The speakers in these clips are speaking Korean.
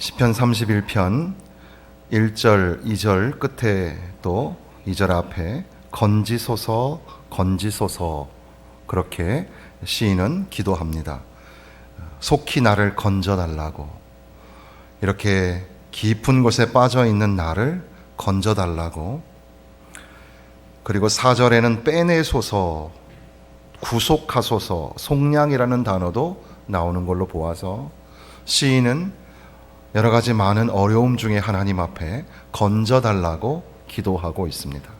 시편 31편 1절, 2절 끝에 또 2절 앞에 건지소서 건지소서 그렇게 시인은 기도합니다. 속히 나를 건져달라고, 이렇게 깊은 곳에 빠져있는 나를 건져달라고. 그리고 4절에는 빼내소서, 구속하소서, 속량이라는 단어도 나오는 걸로 보아서 시인은 여러 가지 많은 어려움 중에 하나님 앞에 건져달라고 기도하고 있습니다.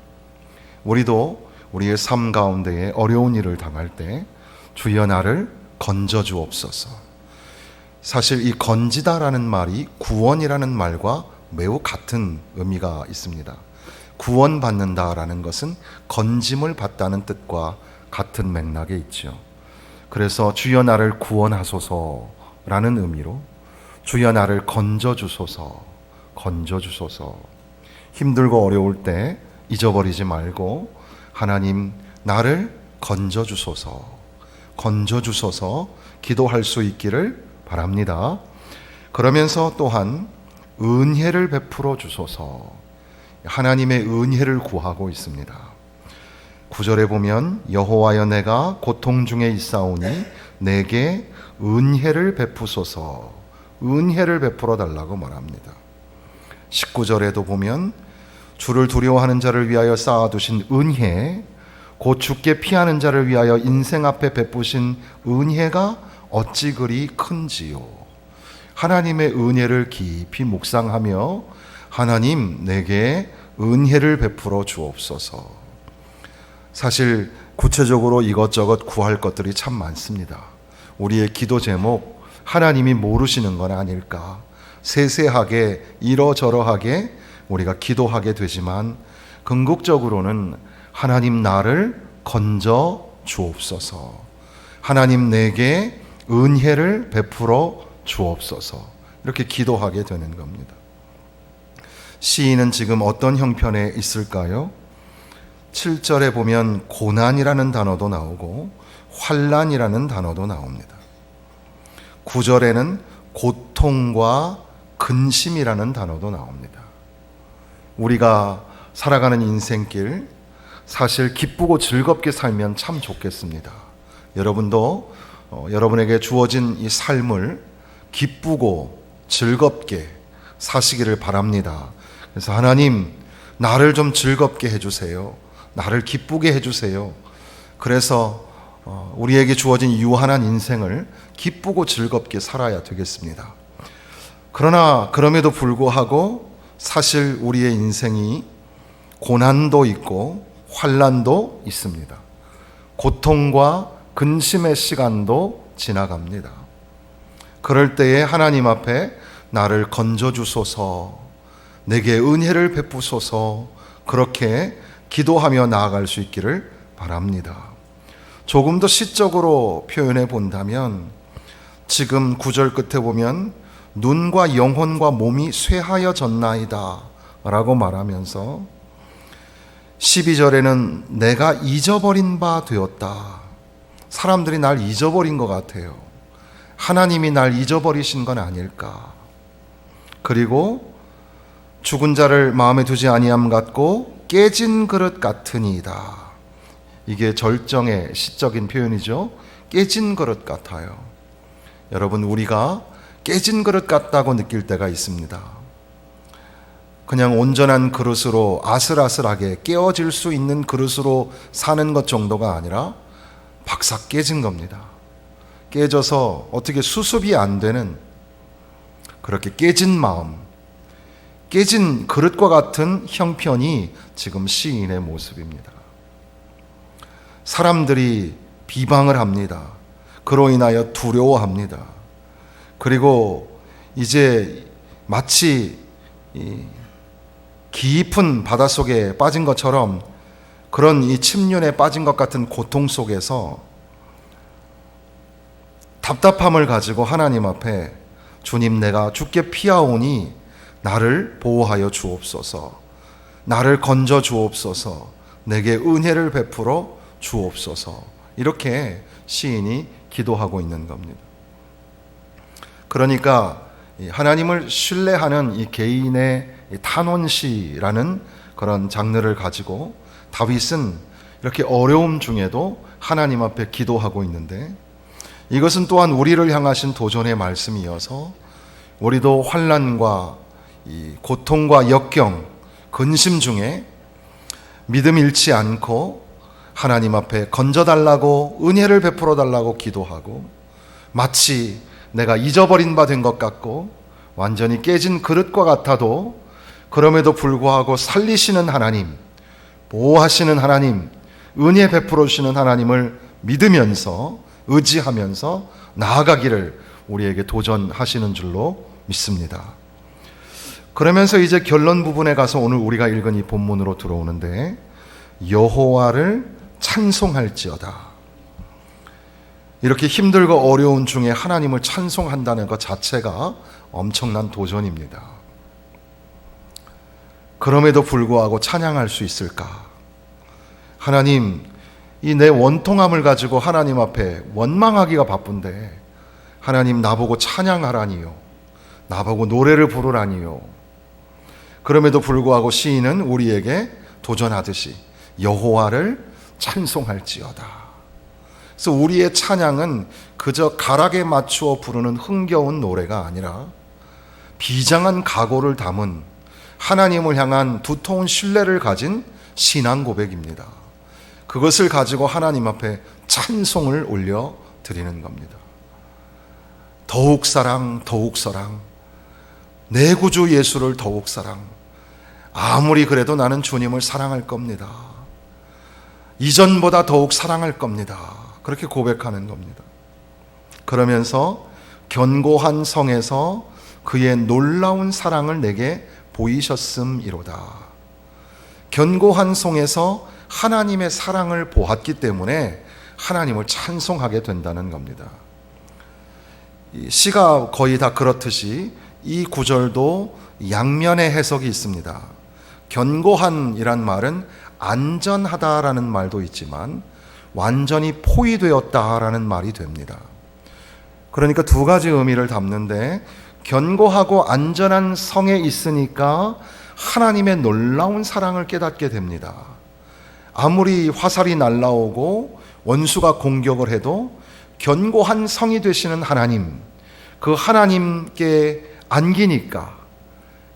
우리도 우리의 삶 가운데에 어려운 일을 당할 때 주여 나를 건져주옵소서. 사실 이 건지다라는 말이 구원이라는 말과 매우 같은 의미가 있습니다. 구원받는다라는 것은 건짐을 받다는 뜻과 같은 맥락에 있죠. 그래서 주여 나를 구원하소서라는 의미로 주여 나를 건져주소서, 건져주소서. 힘들고 어려울 때 잊어버리지 말고 하나님 나를 건져주소서, 건져주소서 기도할 수 있기를 바랍니다. 그러면서 또한 은혜를 베풀어 주소서, 하나님의 은혜를 구하고 있습니다. 9절에 보면 여호와여 내가 고통 중에 있사오니 내게 은혜를 베푸소서, 은혜를 베풀어 달라고 말합니다. 19절에도 보면 주를 두려워하는 자를 위하여 쌓아두신 은혜, 곧 주께 피하는 자를 위하여 인생 앞에 베푸신 은혜가 어찌 그리 큰지요. 하나님의 은혜를 깊이 묵상하며 하나님 내게 은혜를 베풀어 주옵소서. 사실 구체적으로 이것저것 구할 것들이 참 많습니다. 우리의 기도 제목 하나님이 모르시는 건 아닐까, 세세하게 이러저러하게 우리가 기도하게 되지만 궁극적으로는 하나님 나를 건져 주옵소서, 하나님 내게 은혜를 베풀어 주옵소서, 이렇게 기도하게 되는 겁니다. 시인은 지금 어떤 형편에 있을까요? 7절에 보면 고난이라는 단어도 나오고 환난이라는 단어도 나옵니다. 9절에는 고통과 근심이라는 단어도 나옵니다. 우리가 살아가는 인생길, 사실 기쁘고 즐겁게 살면 참 좋겠습니다. 여러분도 여러분에게 주어진 이 삶을 기쁘고 즐겁게 사시기를 바랍니다. 그래서 하나님 나를 좀 즐겁게 해주세요, 나를 기쁘게 해주세요. 그래서 우리에게 주어진 유한한 인생을 기쁘고 즐겁게 살아야 되겠습니다. 그러나 그럼에도 불구하고 사실 우리의 인생이 고난도 있고 환난도 있습니다. 고통과 근심의 시간도 지나갑니다. 그럴 때에 하나님 앞에 나를 건져주소서, 내게 은혜를 베푸소서, 그렇게 기도하며 나아갈 수 있기를 바랍니다. 조금 더 시적으로 표현해 본다면 지금 9절 끝에 보면 눈과 영혼과 몸이 쇠하여졌나이다 라고 말하면서 12절에는 내가 잊어버린 바 되었다. 사람들이 날 잊어버린 것 같아요. 하나님이 날 잊어버리신 건 아닐까. 그리고 죽은 자를 마음에 두지 아니함 같고 깨진 그릇 같으니이다. 이게 절정의 시적인 표현이죠. 깨진 그릇 같아요. 여러분, 우리가 깨진 그릇 같다고 느낄 때가 있습니다. 그냥 온전한 그릇으로 아슬아슬하게 깨어질 수 있는 그릇으로 사는 것 정도가 아니라 박삭 깨진 겁니다. 깨져서 어떻게 수습이 안 되는 그렇게 깨진 마음, 깨진 그릇과 같은 형편이 지금 시인의 모습입니다. 사람들이 비방을 합니다. 그로 인하여 두려워합니다. 그리고 이제 마치 깊은 바닷속에 빠진 것처럼 그런 이 침륜에 빠진 것 같은 고통 속에서 답답함을 가지고 하나님 앞에 주님 내가 주께 피하오니 나를 보호하여 주옵소서, 나를 건져 주옵소서, 내게 은혜를 베풀어 주옵소서, 이렇게 시인이 기도하고 있는 겁니다. 그러니까 이 하나님을 신뢰하는 이 개인의 이 탄원시라는 그런 장르를 가지고 다윗은 이렇게 어려움 중에도 하나님 앞에 기도하고 있는데, 이것은 또한 우리를 향하신 도전의 말씀이어서 우리도 환난과 이 고통과 역경, 근심 중에 믿음 잃지 않고 하나님 앞에 건져달라고, 은혜를 베풀어 달라고 기도하고, 마치 내가 잊어버린 바 된 것 같고 완전히 깨진 그릇과 같아도 그럼에도 불구하고 살리시는 하나님, 보호하시는 하나님, 은혜 베풀어 주시는 하나님을 믿으면서, 의지하면서 나아가기를 우리에게 도전하시는 줄로 믿습니다. 그러면서 이제 결론 부분에 가서 오늘 우리가 읽은 이 본문으로 들어오는데, 여호와를 찬송할지어다. 이렇게 힘들고 어려운 중에 하나님을 찬송한다는 것 자체가 엄청난 도전입니다. 그럼에도 불구하고 찬양할 수 있을까? 하나님, 이 내 원통함을 가지고 하나님 앞에 원망하기가 바쁜데 하나님 나보고 찬양하라니요, 나보고 노래를 부르라니요. 그럼에도 불구하고 시인은 우리에게 도전하듯이 여호와를 찬송할지어다. 그래서 우리의 찬양은 그저 가락에 맞추어 부르는 흥겨운 노래가 아니라 비장한 각오를 담은 하나님을 향한 두터운 신뢰를 가진 신앙 고백입니다. 그것을 가지고 하나님 앞에 찬송을 올려 드리는 겁니다. 더욱 사랑, 더욱 사랑, 내 구주 예수를 더욱 사랑. 아무리 그래도 나는 주님을 사랑할 겁니다. 이전보다 더욱 사랑할 겁니다. 그렇게 고백하는 겁니다. 그러면서 견고한 성에서 그의 놀라운 사랑을 내게 보이셨음이로다. 견고한 성에서 하나님의 사랑을 보았기 때문에 하나님을 찬송하게 된다는 겁니다. 이 시가 거의 다 그렇듯이 이 구절도 양면의 해석이 있습니다. 견고한이란 말은 안전하다라는 말도 있지만 완전히 포위되었다라는 말이 됩니다. 그러니까 두 가지 의미를 담는데, 견고하고 안전한 성에 있으니까 하나님의 놀라운 사랑을 깨닫게 됩니다. 아무리 화살이 날라오고 원수가 공격을 해도 견고한 성이 되시는 하나님, 그 하나님께 안기니까,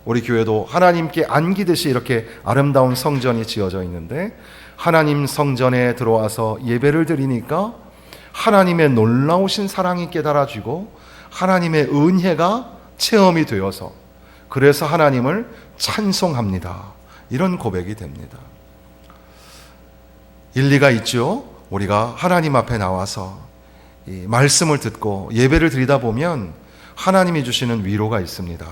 우리 교회도 하나님께 안기듯이 이렇게 아름다운 성전이 지어져 있는데, 하나님 성전에 들어와서 예배를 드리니까 하나님의 놀라우신 사랑이 깨달아지고 하나님의 은혜가 체험이 되어서, 그래서 하나님을 찬송합니다. 이런 고백이 됩니다. 일리가 있죠. 우리가 하나님 앞에 나와서 이 말씀을 듣고 예배를 드리다 보면 하나님이 주시는 위로가 있습니다.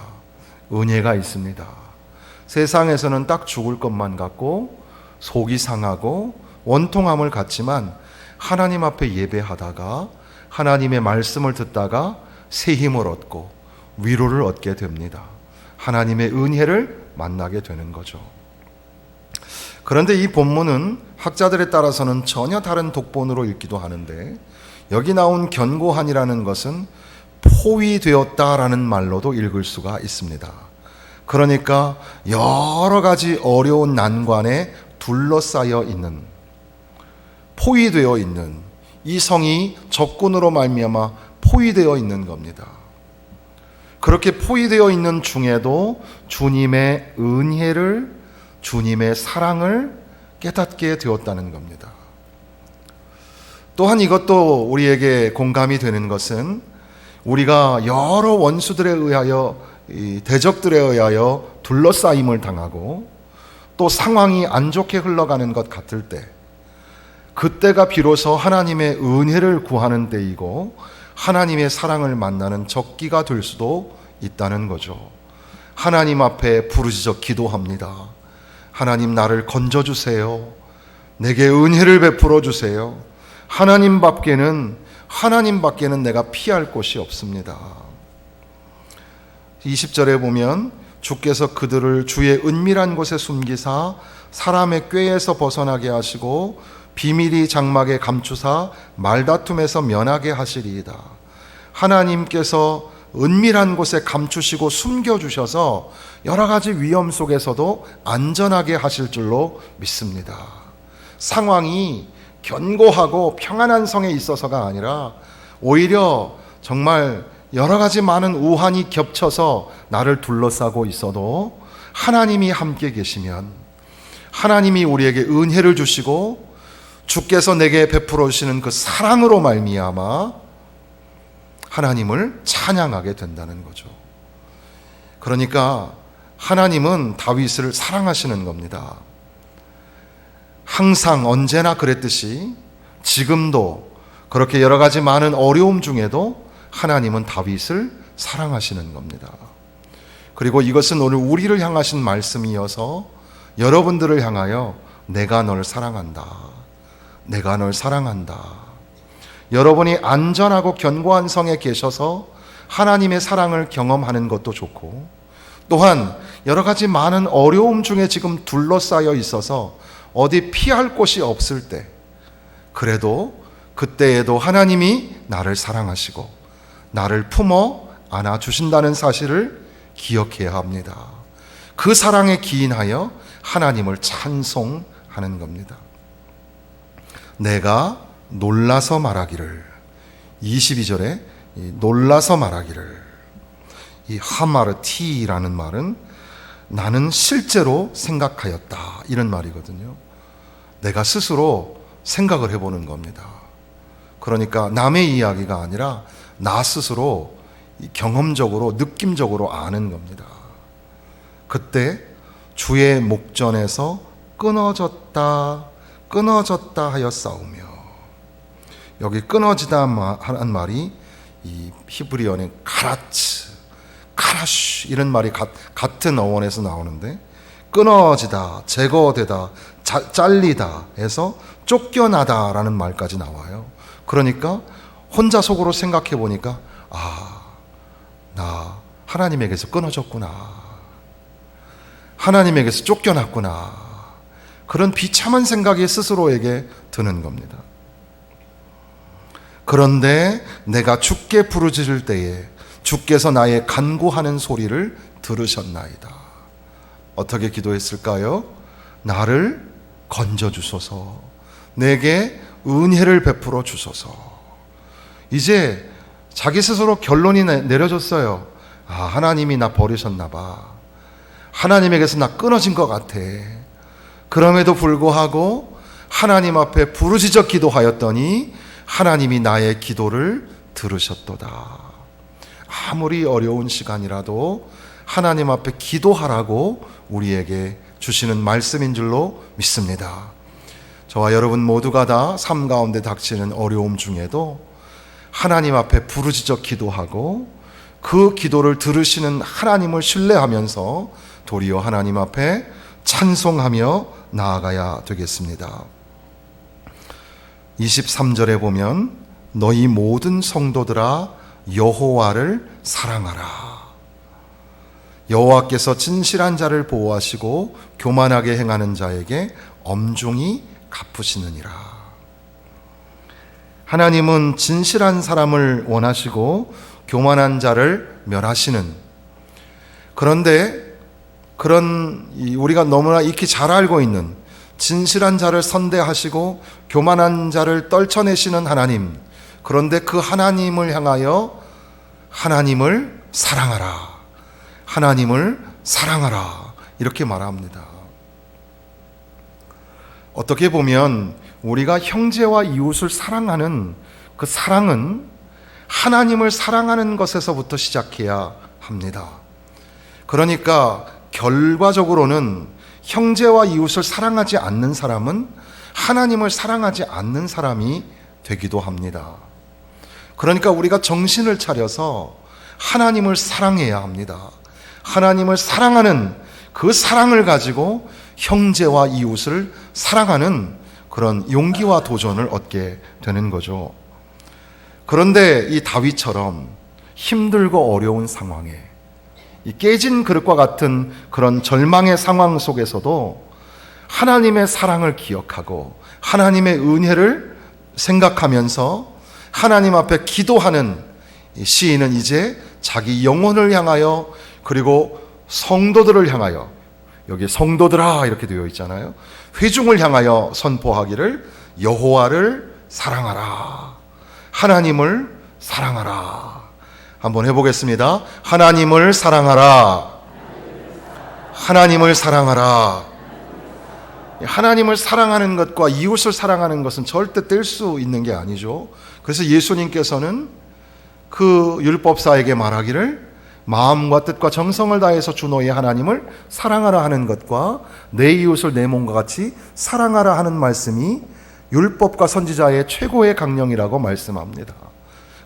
은혜가 있습니다. 세상에서는 딱 죽을 것만 같고 속이 상하고 원통함을 갖지만, 하나님 앞에 예배하다가 하나님의 말씀을 듣다가 새 힘을 얻고 위로를 얻게 됩니다. 하나님의 은혜를 만나게 되는 거죠. 그런데 이 본문은 학자들에 따라서는 전혀 다른 독본으로 읽기도 하는데, 여기 나온 견고한이라는 것은 포위되었다라는 말로도 읽을 수가 있습니다. 그러니까 여러 가지 어려운 난관에 둘러싸여 있는, 포위되어 있는, 이 성이 적군으로 말미암아 포위되어 있는 겁니다. 그렇게 포위되어 있는 중에도 주님의 은혜를, 주님의 사랑을 깨닫게 되었다는 겁니다. 또한 이것도 우리에게 공감이 되는 것은, 우리가 여러 원수들에 의하여, 대적들에 의하여 둘러싸임을 당하고 또 상황이 안 좋게 흘러가는 것 같을 때, 그때가 비로소 하나님의 은혜를 구하는 때이고 하나님의 사랑을 만나는 적기가 될 수도 있다는 거죠. 하나님 앞에 부르짖어 기도합니다. 하나님, 나를 건져주세요. 내게 은혜를 베풀어 주세요. 하나님 밖에는 내가 피할 곳이 없습니다. 20절에 보면, 주께서 그들을 주의 은밀한 곳에 숨기사 사람의 꾀에서 벗어나게 하시고 비밀이 장막에 감추사 말다툼에서 면하게 하시리이다. 하나님께서 은밀한 곳에 감추시고 숨겨주셔서 여러 가지 위험 속에서도 안전하게 하실 줄로 믿습니다. 상황이 견고하고 평안한 성에 있어서가 아니라 오히려 정말 여러 가지 많은 우환이 겹쳐서 나를 둘러싸고 있어도 하나님이 함께 계시면, 하나님이 우리에게 은혜를 주시고 주께서 내게 베풀어 주시는 그 사랑으로 말미암아 하나님을 찬양하게 된다는 거죠. 그러니까 하나님은 다윗을 사랑하시는 겁니다. 항상 언제나 그랬듯이 지금도 그렇게 여러 가지 많은 어려움 중에도 하나님은 다윗을 사랑하시는 겁니다. 그리고 이것은 오늘 우리를 향하신 말씀이어서 여러분들을 향하여 내가 널 사랑한다, 내가 널 사랑한다. 여러분이 안전하고 견고한 성에 계셔서 하나님의 사랑을 경험하는 것도 좋고, 또한 여러 가지 많은 어려움 중에 지금 둘러싸여 있어서 어디 피할 곳이 없을 때, 그래도 그때에도 하나님이 나를 사랑하시고 나를 품어 안아주신다는 사실을 기억해야 합니다. 그 사랑에 기인하여 하나님을 찬송하는 겁니다. 내가 놀라서 말하기를, 22절에 놀라서 말하기를, 이 하마르티라는 말은 나는 실제로 생각하였다, 이런 말이거든요. 내가 스스로 생각을 해보는 겁니다. 그러니까 남의 이야기가 아니라 나 스스로 경험적으로 느낌적으로 아는 겁니다. 그때 주의 목전에서 끊어졌다 하여 싸우며, 여기 끊어지다 하는 말이 이 히브리어는 카라쉬 이런 말이 같은 어원에서 나오는데, 끊어지다, 제거되다, 잘리다 해서 쫓겨나다라는 말까지 나와요. 그러니까 혼자 속으로 생각해 보니까 나 하나님에게서 끊어졌구나, 하나님에게서 쫓겨났구나, 그런 비참한 생각이 스스로에게 드는 겁니다. 그런데 내가 주께 부르짖을 때에 주께서 나의 간구하는 소리를 들으셨나이다. 어떻게 기도했을까요? 나를 건져주소서, 내게 은혜를 베풀어 주소서. 이제 자기 스스로 결론이 내려졌어요. 하나님이 나 버리셨나 봐, 하나님에게서 나 끊어진 것 같아. 그럼에도 불구하고 하나님 앞에 부르짖어 기도하였더니 하나님이 나의 기도를 들으셨도다. 아무리 어려운 시간이라도 하나님 앞에 기도하라고 우리에게 주시는 말씀인 줄로 믿습니다. 저와 여러분 모두가 다 삶 가운데 닥치는 어려움 중에도 하나님 앞에 부르짖어 기도하고 그 기도를 들으시는 하나님을 신뢰하면서 도리어 하나님 앞에 찬송하며 나아가야 되겠습니다. 23절에 보면 너희 모든 성도들아 여호와를 사랑하라. 여호와께서 진실한 자를 보호하시고 교만하게 행하는 자에게 엄중히 갚으시느니라. 하나님은 진실한 사람을 원하시고 교만한 자를 멸하시는, 그런데 그런 우리가 너무나 익히 잘 알고 있는 진실한 자를 선대하시고 교만한 자를 떨쳐내시는 하나님, 그런데 그 하나님을 향하여 하나님을 사랑하라, 하나님을 사랑하라 이렇게 말합니다. 어떻게 보면 우리가 형제와 이웃을 사랑하는 그 사랑은 하나님을 사랑하는 것에서부터 시작해야 합니다. 그러니까 결과적으로는 형제와 이웃을 사랑하지 않는 사람은 하나님을 사랑하지 않는 사람이 되기도 합니다. 그러니까 우리가 정신을 차려서 하나님을 사랑해야 합니다. 하나님을 사랑하는 그 사랑을 가지고 형제와 이웃을 사랑하는 그런 용기와 도전을 얻게 되는 거죠. 그런데 이 다윗처럼 힘들고 어려운 상황에, 이 깨진 그릇과 같은 그런 절망의 상황 속에서도 하나님의 사랑을 기억하고 하나님의 은혜를 생각하면서 하나님 앞에 기도하는 시인은 이제 자기 영혼을 향하여 그리고 성도들을 향하여, 여기 성도들아 이렇게 되어 있잖아요. 회중을 향하여 선포하기를 여호와를 사랑하라. 하나님을 사랑하라. 한번 해보겠습니다. 하나님을 사랑하라. 하나님을 사랑하라. 하나님을 사랑하는 것과 이웃을 사랑하는 것은 절대 뗄 수 있는 게 아니죠. 그래서 예수님께서는 그 율법사에게 말하기를 마음과 뜻과 정성을 다해서 주 너의 하나님을 사랑하라 하는 것과 내 이웃을 내 몸과 같이 사랑하라 하는 말씀이 율법과 선지자의 최고의 강령이라고 말씀합니다.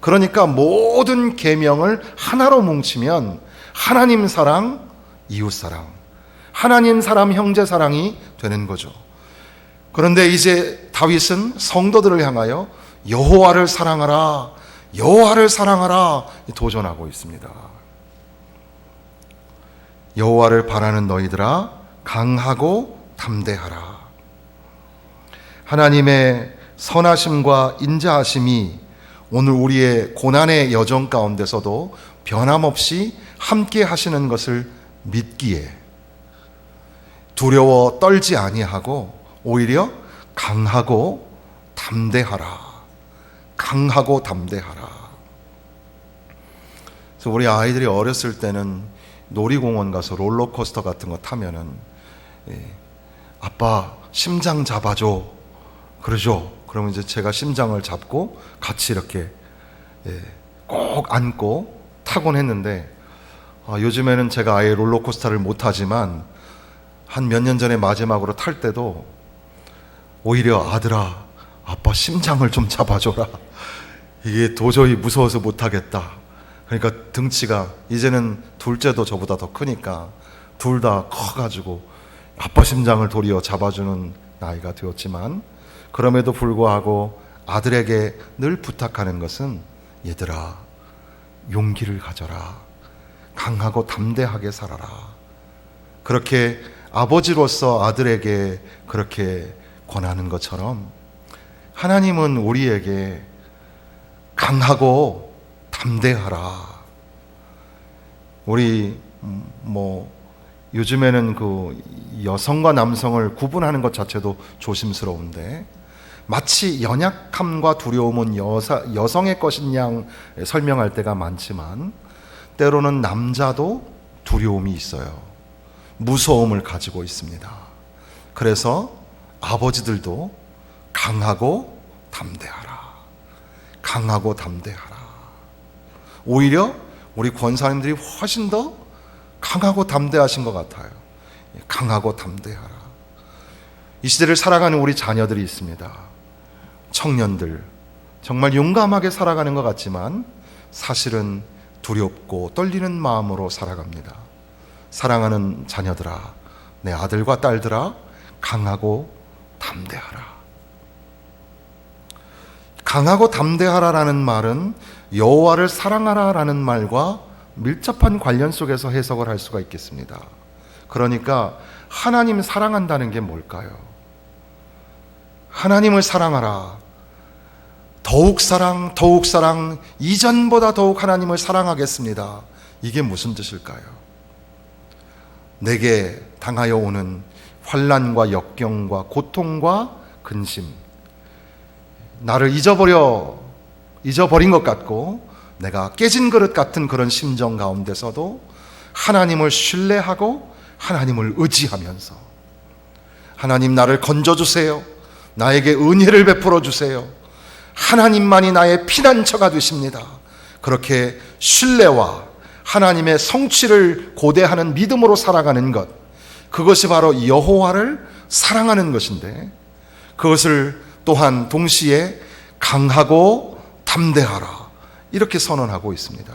그러니까 모든 계명을 하나로 뭉치면 하나님 사랑, 이웃 사랑, 하나님 사랑, 형제 사랑이 되는 거죠. 그런데 이제 다윗은 성도들을 향하여 여호와를 사랑하라, 여호와를 사랑하라 도전하고 있습니다. 여호와를 바라는 너희들아 강하고 담대하라. 하나님의 선하심과 인자하심이 오늘 우리의 고난의 여정 가운데서도 변함없이 함께 하시는 것을 믿기에 두려워 떨지 아니하고 오히려 강하고 담대하라. 강하고 담대하라. 그래서 우리 아이들이 어렸을 때는 놀이공원 가서 롤러코스터 같은 거 타면은 아빠 심장 잡아줘 그러죠. 그러면 이제 제가 심장을 잡고 같이 이렇게 꼭 안고 타곤 했는데 요즘에는 제가 아예 롤러코스터를 못 타지만 한 몇 년 전에 마지막으로 탈 때도 오히려 아들아 아빠 심장을 좀 잡아줘라. 이게 도저히 무서워서 못 타겠다. 그러니까 등치가 이제는 둘째도 저보다 더 크니까 둘 다 커가지고 아빠 심장을 도리어 잡아주는 나이가 되었지만 그럼에도 불구하고 아들에게 늘 부탁하는 것은 얘들아 용기를 가져라. 강하고 담대하게 살아라. 그렇게 아버지로서 아들에게 그렇게 권하는 것처럼 하나님은 우리에게 강하고 담대하라. 우리 요즘에는 그 여성과 남성을 구분하는 것 자체도 조심스러운데 마치 연약함과 두려움은 여성의 것인 양 설명할 때가 많지만 때로는 남자도 두려움이 있어요. 무서움을 가지고 있습니다. 그래서 아버지들도 강하고 담대하라. 강하고 담대하라. 오히려 우리 권사님들이 훨씬 더 강하고 담대하신 것 같아요. 강하고 담대하라. 이 시대를 살아가는 우리 자녀들이 있습니다. 청년들 정말 용감하게 살아가는 것 같지만 사실은 두렵고 떨리는 마음으로 살아갑니다. 사랑하는 자녀들아, 내 아들과 딸들아, 강하고 담대하라. 강하고 담대하라라는 말은 여호와를 사랑하라라는 말과 밀접한 관련 속에서 해석을 할 수가 있겠습니다. 그러니까 하나님 사랑한다는 게 뭘까요? 하나님을 사랑하라. 더욱 사랑, 더욱 사랑, 이전보다 더욱 하나님을 사랑하겠습니다. 이게 무슨 뜻일까요? 내게 당하여 오는 환난과 역경과 고통과 근심, 나를 잊어버린 것 같고 내가 깨진 그릇 같은 그런 심정 가운데서도 하나님을 신뢰하고 하나님을 의지하면서 하나님 나를 건져주세요. 나에게 은혜를 베풀어 주세요. 하나님만이 나의 피난처가 되십니다. 그렇게 신뢰와 하나님의 성취를 고대하는 믿음으로 살아가는 것, 그것이 바로 여호와를 사랑하는 것인데 그것을 또한 동시에 강하고 담대하라 이렇게 선언하고 있습니다.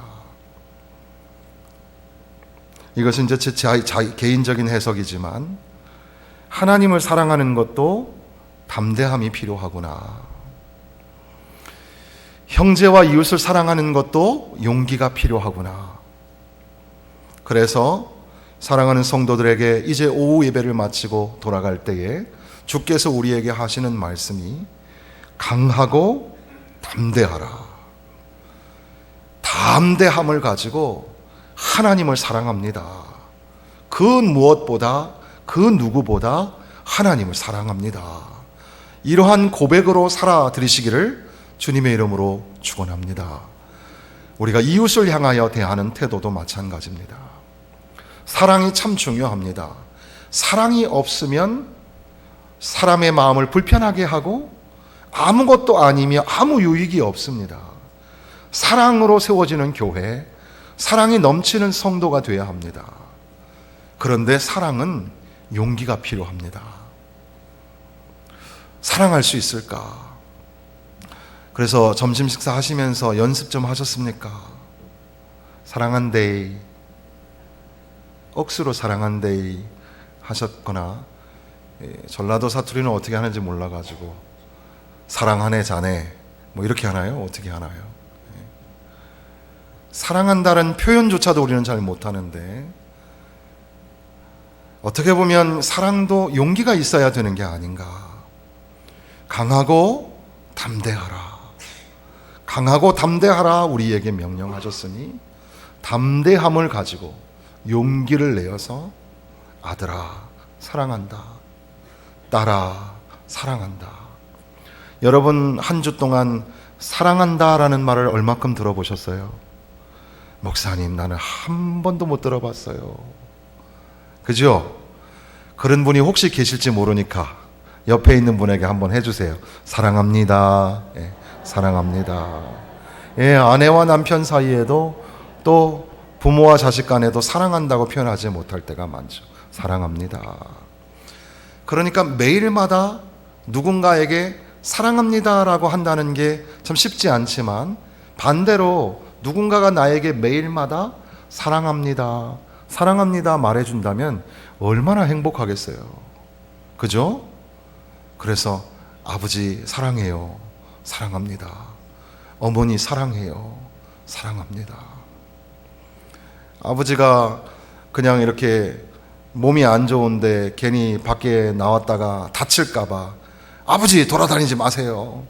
이것은 이제 제 개인적인 해석이지만 하나님을 사랑하는 것도 담대함이 필요하구나. 형제와 이웃을 사랑하는 것도 용기가 필요하구나. 그래서 사랑하는 성도들에게 이제 오후 예배를 마치고 돌아갈 때에 주께서 우리에게 하시는 말씀이 강하고 담대하라. 다 담대함을 가지고 하나님을 사랑합니다. 그 무엇보다, 그 누구보다 하나님을 사랑합니다. 이러한 고백으로 살아들이시기를 주님의 이름으로 축원합니다. 우리가 이웃을 향하여 대하는 태도도 마찬가지입니다. 사랑이 참 중요합니다. 사랑이 없으면 사람의 마음을 불편하게 하고 아무것도 아니며 아무 유익이 없습니다. 사랑으로 세워지는 교회, 사랑이 넘치는 성도가 되어야 합니다. 그런데 사랑은 용기가 필요합니다. 사랑할 수 있을까? 그래서 점심 식사 하시면서 연습 좀 하셨습니까? 사랑한데이, 억수로 사랑한데이 하셨거나, 전라도 사투리는 어떻게 하는지 몰라가지고 사랑하네 자네 뭐 이렇게 하나요? 어떻게 하나요? 사랑한다는 표현조차도 우리는 잘 못하는데, 어떻게 보면 사랑도 용기가 있어야 되는 게 아닌가. 강하고 담대하라. 강하고 담대하라 우리에게 명령하셨으니 담대함을 가지고 용기를 내어서 아들아 사랑한다, 딸아 사랑한다. 여러분 한 주 동안 사랑한다라는 말을 얼마큼 들어보셨어요? 목사님 나는 한 번도 못 들어봤어요. 그죠? 그런 분이 혹시 계실지 모르니까 옆에 있는 분에게 한번 해주세요. 사랑합니다. 예, 사랑합니다. 예, 아내와 남편 사이에도 또 부모와 자식 간에도 사랑한다고 표현하지 못할 때가 많죠. 사랑합니다. 그러니까 매일마다 누군가에게 사랑합니다라고 한다는 게 참 쉽지 않지만, 반대로 누군가가 나에게 매일마다 사랑합니다, 사랑합니다 말해준다면 얼마나 행복하겠어요. 그죠? 그래서 아버지 사랑해요, 사랑합니다. 어머니 사랑해요, 사랑합니다. 아버지가 그냥 이렇게 몸이 안 좋은데 괜히 밖에 나왔다가 다칠까봐 아버지 돌아다니지 마세요.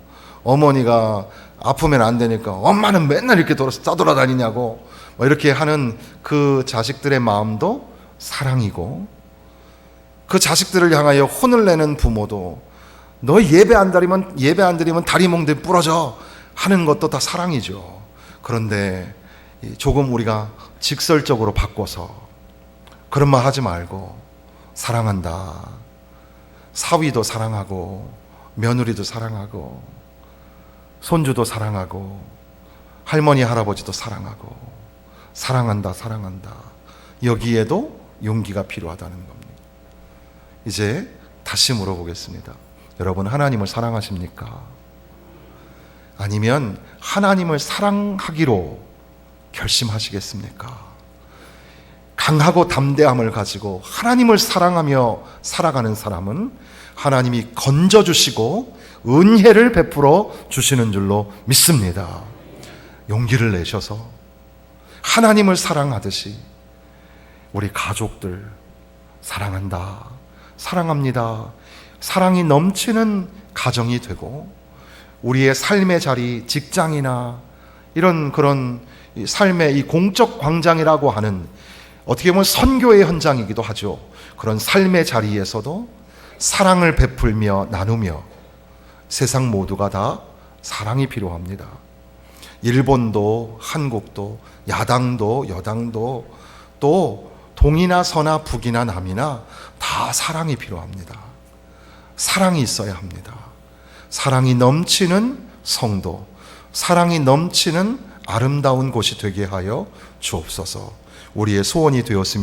어머니가 아프면 안 되니까 엄마는 맨날 이렇게 싸돌아다니냐고 이렇게 하는 그 자식들의 마음도 사랑이고, 그 자식들을 향하여 혼을 내는 부모도 너 예배 안 드리면 다리 몽둥이 부러져 하는 것도 다 사랑이죠. 그런데 조금 우리가 직설적으로 바꿔서 그런 말 하지 말고 사랑한다. 사위도 사랑하고 며느리도 사랑하고 손주도 사랑하고 할머니 할아버지도 사랑하고 사랑한다, 사랑한다. 여기에도 용기가 필요하다는 겁니다. 이제 다시 물어보겠습니다. 여러분 하나님을 사랑하십니까? 아니면 하나님을 사랑하기로 결심하시겠습니까? 강하고 담대함을 가지고 하나님을 사랑하며 살아가는 사람은 하나님이 건져주시고 은혜를 베풀어 주시는 줄로 믿습니다. 용기를 내셔서 하나님을 사랑하듯이 우리 가족들 사랑한다, 사랑합니다, 사랑이 넘치는 가정이 되고, 우리의 삶의 자리, 직장이나 이런 그런 삶의 이 공적 광장이라고 하는, 어떻게 보면 선교의 현장이기도 하죠. 그런 삶의 자리에서도 사랑을 베풀며 나누며 세상 모두가 다 사랑이 필요합니다. 일본도 한국도 야당도 여당도 또 동이나 서나 북이나 남이나 다 사랑이 필요합니다. 사랑이 있어야 합니다. 사랑이 넘치는 성도, 사랑이 넘치는 아름다운 곳이 되게 하여 주옵소서. 우리의 소원이 되었으면